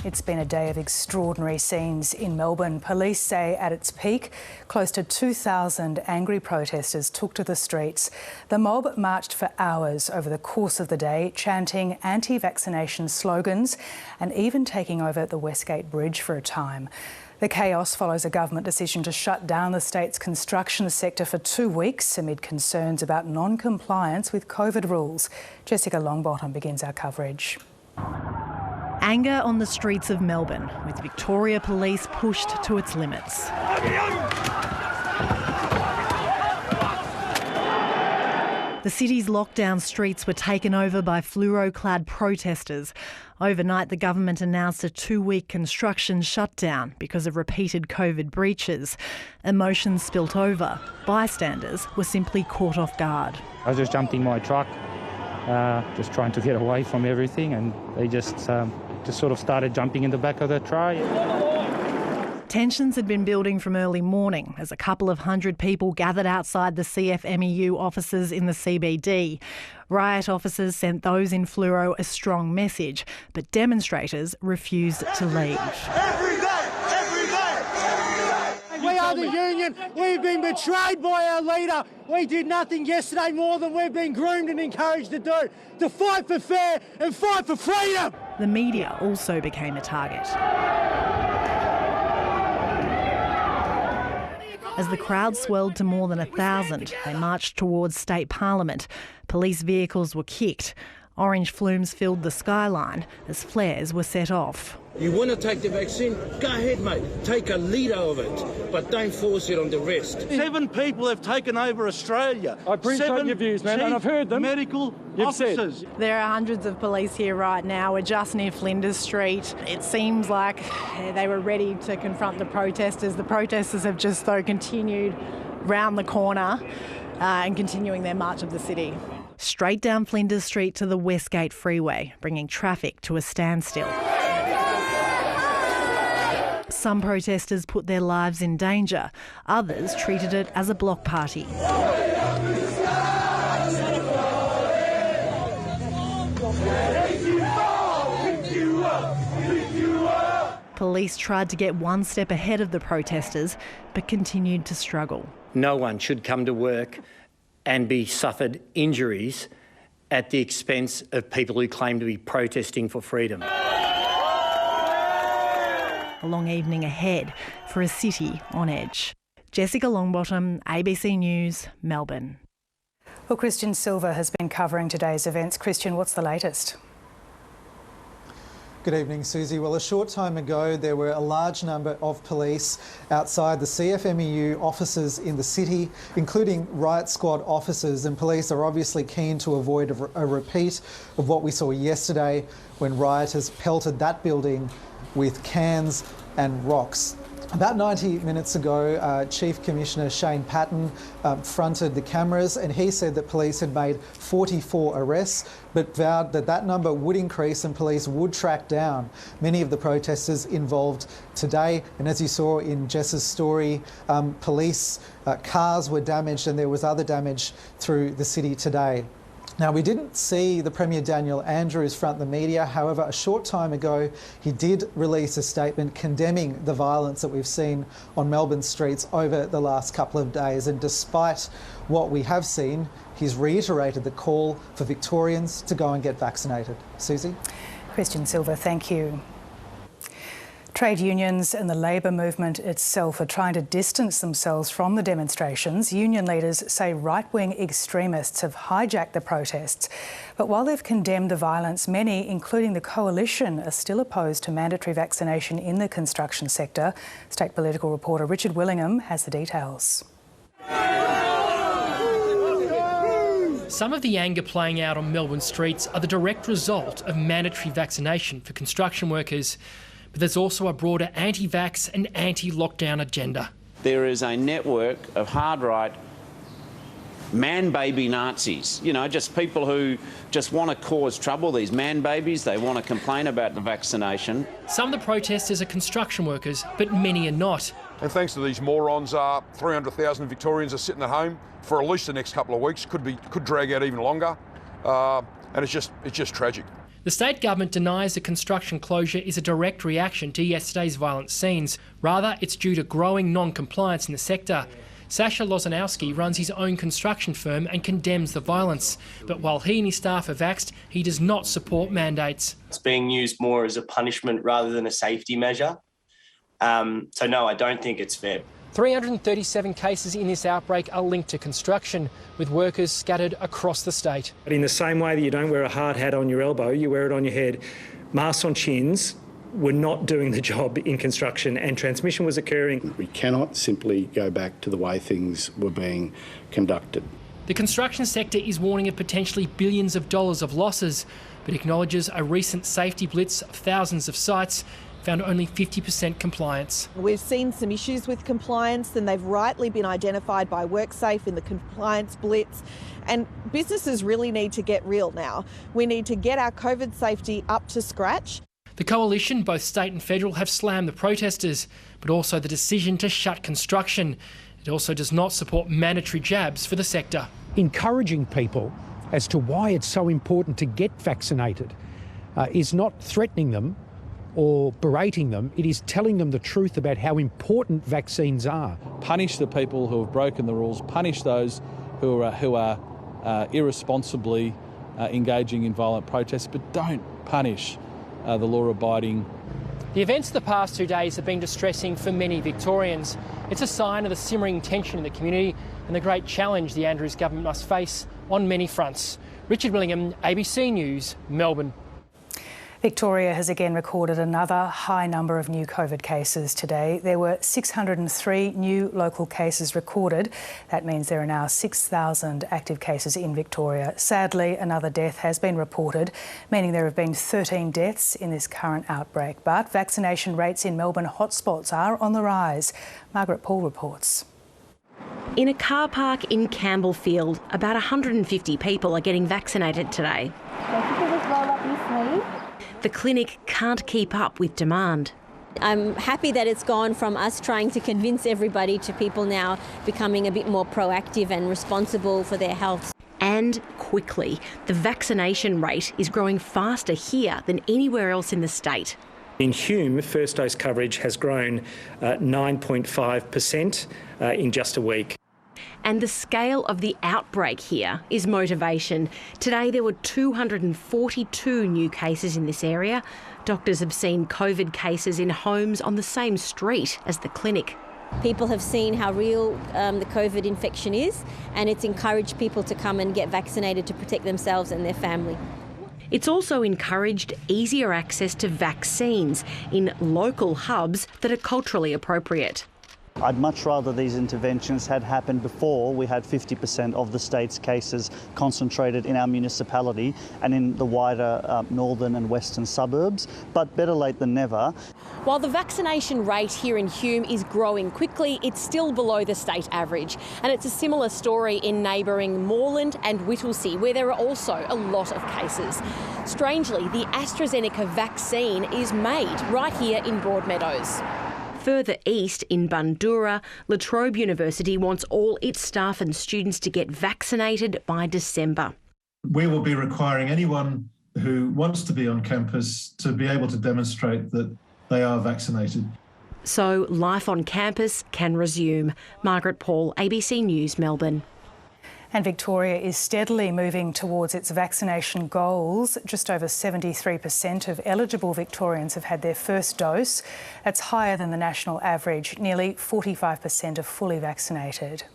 It's been a day of extraordinary scenes in Melbourne. Police say at its peak, close to 2,000 angry protesters took to the streets. The mob marched for hours over the course of the day, chanting anti-vaccination slogans and even taking over the Westgate Bridge for a time. The chaos follows a government decision to shut down the state's construction sector for 2 weeks amid concerns about non-compliance with COVID rules. Jessica Longbottom begins our coverage. Anger on the streets of Melbourne, with Victoria Police pushed to its limits. The city's lockdown streets were taken over by fluoro-clad protesters. Overnight, the government announced a 2-week construction shutdown because of repeated COVID breaches. Emotions spilt over. Bystanders were simply caught off guard. I just jumped in my truck, just trying to get away from everything, and they just sort of started jumping in the back of the truck. Tensions had been building from early morning as a couple of hundred people gathered outside the CFMEU offices in the CBD. Riot officers sent those in fluoro a strong message, but demonstrators refused to leave. Every day! We are the union. We've been betrayed by our leader. We did nothing yesterday more than we've been groomed and encouraged to do, to fight for fair and fight for freedom. The media also became a target. As the crowd swelled to more than 1,000, they marched towards State Parliament. Police vehicles were kicked. Orange flumes filled the skyline as flares were set off. You want to take the vaccine? Go ahead, mate. Take a litre of it, but don't force it on the rest. 7 people have taken over Australia. I appreciate your views, man, and I've heard them. Medical officers. There are hundreds of police here right now. We're just near Flinders Street. It seems like they were ready to confront the protesters. The protesters have just, though, continued round the corner and continuing their march of the city. Straight down Flinders Street to the Westgate Freeway, bringing traffic to a standstill. Some protesters put their lives in danger. Others treated it as a block party. Police tried to get one step ahead of the protesters, but continued to struggle. No one should come to work and be suffered injuries at the expense of people who claim to be protesting for freedom. A long evening ahead for a city on edge. Jessica Longbottom, ABC News, Melbourne. Well, Christian Silver has been covering today's events. Christian, what's the latest? Good evening, Susie. Well, a short time ago, there were a large number of police outside the CFMEU offices in the city, including riot squad officers, and police are obviously keen to avoid a repeat of what we saw yesterday when rioters pelted that building with cans and rocks. About 90 minutes ago, Chief Commissioner Shane Patton fronted the cameras, and he said that police had made 44 arrests, but vowed that that number would increase and police would track down many of the protesters involved today. And as you saw in Jess's story, police cars were damaged and there was other damage through the city today. Now, we didn't see the Premier Daniel Andrews front the media. However, a short time ago, he did release a statement condemning the violence that we've seen on Melbourne streets over the last couple of days. And despite what we have seen, he's reiterated the call for Victorians to go and get vaccinated. Susie? Christian Silver, thank you. Trade unions and the labour movement itself are trying to distance themselves from the demonstrations. Union leaders say right-wing extremists have hijacked the protests. But while they've condemned the violence, many, including the Coalition, are still opposed to mandatory vaccination in the construction sector. State political reporter Richard Willingham has the details. Some of the anger playing out on Melbourne streets are the direct result of mandatory vaccination for construction workers. But there's also a broader anti-vax and anti-lockdown agenda. There is a network of hard-right man-baby Nazis, just people who just want to cause trouble, these man-babies. They want to complain about the vaccination. Some of the protesters are construction workers, but many are not. And thanks to these morons, 300,000 Victorians are sitting at home for at least the next couple of weeks. Could drag out even longer, and it's just tragic. The state government denies the construction closure is a direct reaction to yesterday's violent scenes. Rather, it's due to growing non-compliance in the sector. Sasha Lozanowski runs his own construction firm and condemns the violence. But while he and his staff are vaxxed, he does not support mandates. It's being used more as a punishment rather than a safety measure. So no, I don't think it's fair. 337 cases in this outbreak are linked to construction, with workers scattered across the state. But in the same way that you don't wear a hard hat on your elbow, you wear it on your head. Masks on chins were not doing the job in construction, and transmission was occurring. We cannot simply go back to the way things were being conducted. The construction sector is warning of potentially billions of dollars of losses, but acknowledges a recent safety blitz of thousands of sites found only 50% compliance. We've seen some issues with compliance, and they've rightly been identified by WorkSafe in the compliance blitz. And businesses really need to get real now. We need to get our COVID safety up to scratch. The coalition, both state and federal, have slammed the protesters, but also the decision to shut construction. It also does not support mandatory jabs for the sector. Encouraging people as to why it's so important to get vaccinated is not threatening them or berating them. It is telling them the truth about how important vaccines are. Punish the people who have broken the rules, punish those who are irresponsibly engaging in violent protests, but don't punish the law-abiding. The events of the past 2 days have been distressing for many Victorians. It's a sign of the simmering tension in the community and the great challenge the Andrews government must face on many fronts. Richard Willingham, ABC News, Melbourne. Victoria has again recorded another high number of new COVID cases today. There were 603 new local cases recorded. That means there are now 6,000 active cases in Victoria. Sadly, another death has been reported, meaning there have been 13 deaths in this current outbreak. But vaccination rates in Melbourne hotspots are on the rise. Margaret Paul reports. In a car park in Campbellfield, about 150 people are getting vaccinated today. The clinic can't keep up with demand. I'm happy that it's gone from us trying to convince everybody to people now becoming a bit more proactive and responsible for their health. And quickly, the vaccination rate is growing faster here than anywhere else in the state. In Hume, first dose coverage has grown 9.5% in just a week. And the scale of the outbreak here is motivation. Today there were 242 new cases in this area. Doctors have seen COVID cases in homes on the same street as the clinic. People have seen how real the COVID infection is, and it's encouraged people to come and get vaccinated to protect themselves and their family. It's also encouraged easier access to vaccines in local hubs that are culturally appropriate. I'd much rather these interventions had happened before we had 50% of the state's cases concentrated in our municipality and in the wider northern and western suburbs, but better late than never. While the vaccination rate here in Hume is growing quickly, it's still below the state average. And it's a similar story in neighbouring Moreland and Whittlesea, where there are also a lot of cases. Strangely, the AstraZeneca vaccine is made right here in Broadmeadows. Further east in Bundoora, La Trobe University wants all its staff and students to get vaccinated by December. We will be requiring anyone who wants to be on campus to be able to demonstrate that they are vaccinated. So life on campus can resume. Margaret Paul, ABC News, Melbourne. And Victoria is steadily moving towards its vaccination goals. Just over 73% of eligible Victorians have had their first dose. That's higher than the national average. Nearly 45% are fully vaccinated.